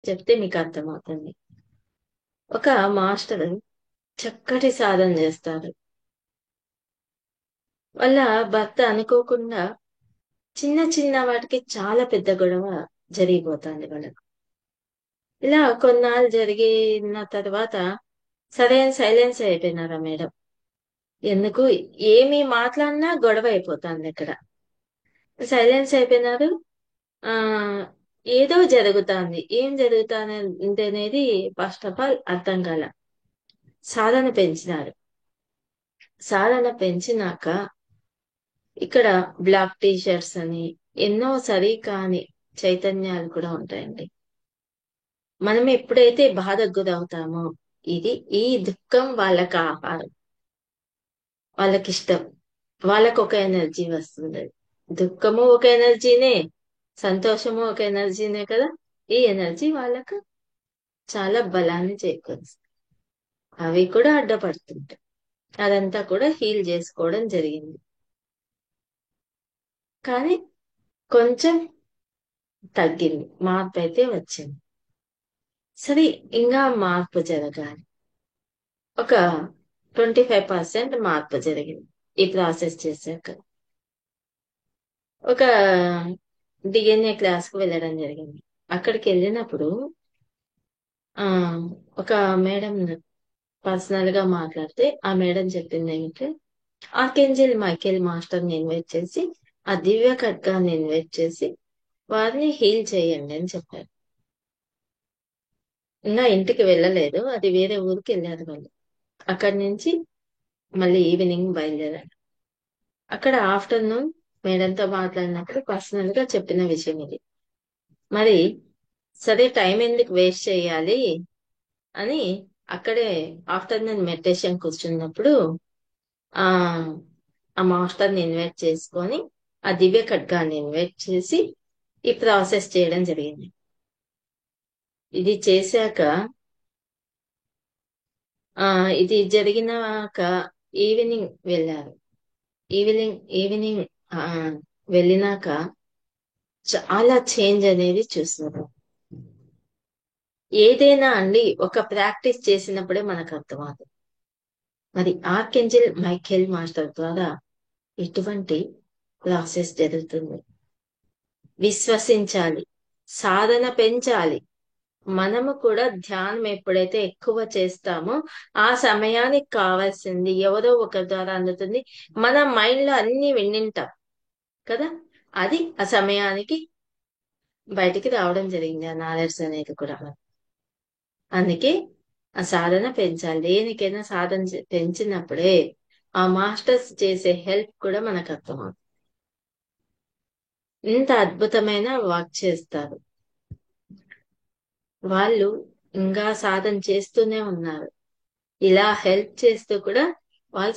చెప్తే మీకు అర్థమవుతుంది. ఒక మాస్టర్ చక్కటి సాధన చేస్తారు. వాళ్ళ భర్త అనుకోకుండా చిన్న చిన్న వాటికి చాలా పెద్ద గొడవ జరిగిపోతుంది వాళ్ళకు. ఇలా కొన్నాళ్ళు జరిగిన తర్వాత సరే అని సైలెన్స్ అయిపోయినారా మేడం. ఎందుకు ఏమి మాట్లాడినా గొడవ అయిపోతుంది ఇక్కడ. సైలెన్స్ అయిపోయినారు. ఆ ఏదో జరుగుతుంది. ఏం జరుగుతుంది అనేది ఫస్ట్ ఆఫ్ ఆల్ అర్థం కాల. సాధన పెంచినారు. సాధన పెంచినాక ఇక్కడ బ్లాక్ టీషర్ట్స్ అని ఎన్నో సరికాని చైతన్యాలు కూడా ఉంటాయండి. మనం ఎప్పుడైతే బాధకు గురవుతామో ఈ దుఃఖం వాళ్ళకి ఆహారం, వాళ్ళకి ఇష్టం, వాళ్ళకు ఒక ఎనర్జీ వస్తుంది. దుఃఖము ఒక ఎనర్జీనే, సంతోషము ఒక ఎనర్జీనే కదా. ఈ ఎనర్జీ వాళ్ళకు చాలా బలాన్ని చేకూరుస్తుంది. అవి కూడా అడ్డపడుతుంటాయి. అదంతా కూడా హీల్ చేసుకోవడం జరిగింది. కానీ కొంచెం తగ్గింది, మార్పు అయితే వచ్చింది. సరే, ఇంకా మార్పు జరగాలి. ఒక 25% మార్పు జరిగింది ఈ ప్రాసెస్ చేశాక. ఒక డిఎన్ఏ క్లాస్ కు వెళ్ళడం జరిగింది. అక్కడికి వెళ్ళినప్పుడు ఆ ఒక మేడం పర్సనల్ గా మాట్లాడితే ఆ మేడం చెప్పింది ఏమిటంటే, ఆర్కేంజల్ మైకేల్ మాస్టర్ ని ఇన్వైట్ చేసి, ఆ దివ్య ఖడ్గాన్ని ఇన్వైట్ చేసి వారిని హీల్ చేయండి అని చెప్పారు. ఇంకా ఇంటికి వెళ్ళలేదు, అది వేరే ఊరికి వెళ్ళారు వాళ్ళు. అక్కడి నుంచి మళ్ళీ ఈవినింగ్ బయలుదేరారు. అక్కడ ఆఫ్టర్నూన్ మేడంతో మాట్లాడినప్పుడు పర్సనల్ గా చెప్పిన విషయం ఇది. మరి సరే, టైం ఎందుకు వేస్ట్ చేయాలి అని అక్కడే ఆఫ్టర్నూన్ మెడిటేషన్ కూర్చున్నప్పుడు ఆ ఆ మాస్టర్ ని ఇన్వైట్ చేసుకొని ఆ దివ్య ఖడ్గాన్ని ఇన్వైట్ చేసి ఈ ప్రాసెస్ చేయడం జరిగింది. ఇది చేశాక ఇది జరిగినాక ఈవినింగ్ వెళ్ళారు. ఈవినింగ్ ఆ వెళ్ళినాక చాలా చేంజ్ అనేది చూస్తున్నారు. ఏదైనా అండి ఒక ప్రాక్టీస్ చేసినప్పుడే మనకు అర్థమవుతుంది. మరి ఆర్కెంజిల్ మైఖేల్ మాస్టర్ ద్వారా ఎటువంటి ప్రాసెస్ జరుగుతుంది. విశ్వసించాలి, సాధన పెంచాలి. మనము కూడా ధ్యానం ఎప్పుడైతే ఎక్కువ చేస్తామో ఆ సమయానికి కావాల్సింది ఎవరో ఒకరి ద్వారా అందుతుంది. మన మైండ్ లో అన్ని వింటాం కదా, అది ఆ సమయానికి బయటికి రావడం జరిగింది. ఆ నాలెడ్జ్ అనేది కూడా. అందుకే ఆ సాధన పెంచాలి. దేనికైనా సాధన పెంచినప్పుడే ఆ మాస్టర్స్ చేసే హెల్ప్ కూడా మనకు అర్థమవుతుంది. ఇంత అద్భుతమైన వర్క్ చేస్తారు వాళ్ళు. ఇంకా సాధన చేస్తూనే ఉన్నారు. ఇలా హెల్ప్ చేస్తూ కూడా వాళ్ళు